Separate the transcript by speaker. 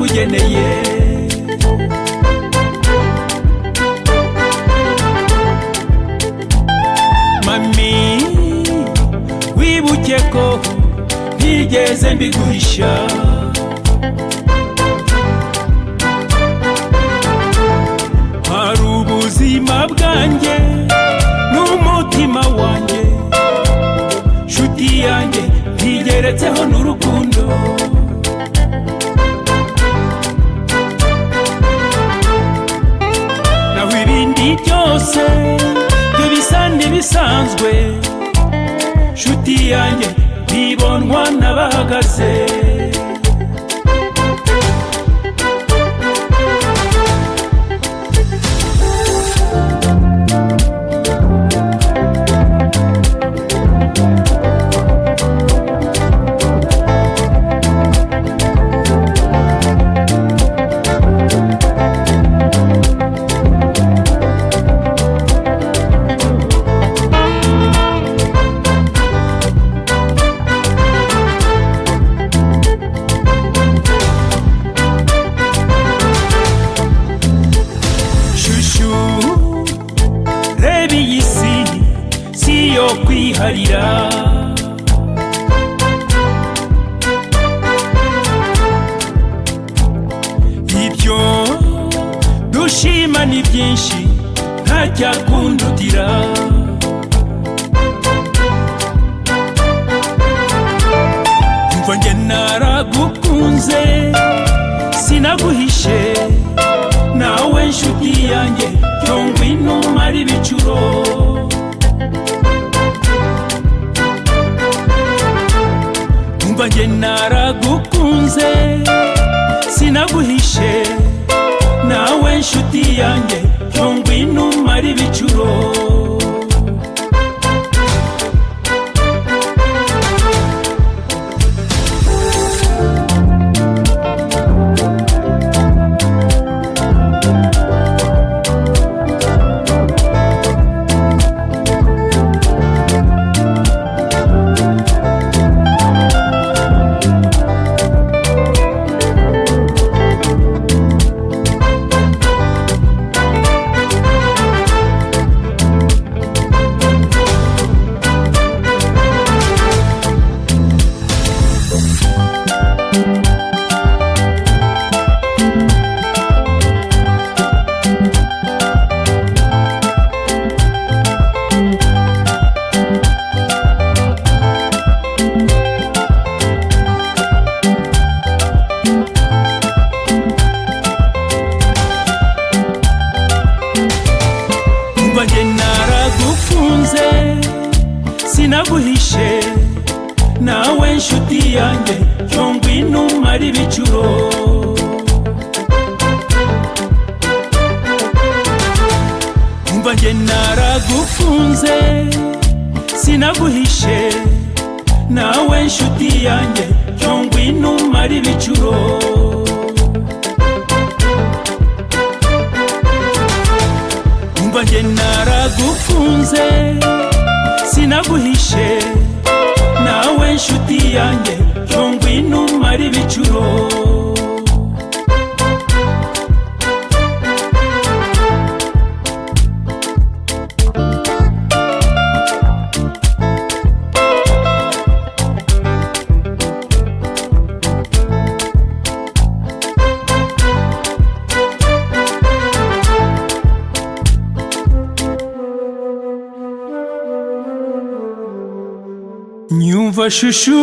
Speaker 1: nakugeneye. Mami wibuke ko ntigeze mbiguhisha, hari ubuzima bwanjye n'umutima wanjye, nshuti yanjye ntigeretseho n'urukundo. Naho ibindi byose byo bisa n'ibisanzwe, nshuti yanjye bibonwa n'abahagaze. Reba iyi si yo kwiharira, ibyo dushima ni byinshi ntacyakundutira. Umva njye naragukunze sinaguhishe, nawe nshuti yanjye cyo ngwino umare ibicuro. Umva njye naragukunze sinaguhishe, nawe nshuti yanjye cyo ngwino umare ibicuro. Umva njye naragukunze sinaguhishe, nawe nshuti yanjye cyo ngwino umare ibicuro. Umva njye naragukunze sinaguhishe, nawe nshuti yanjye cyo ngwino umare ibicuro. Umva njye naragukunze sinaguhishe, nawe nshuti yanjye cyo ngwino umare ibicuro. Nyumva shushu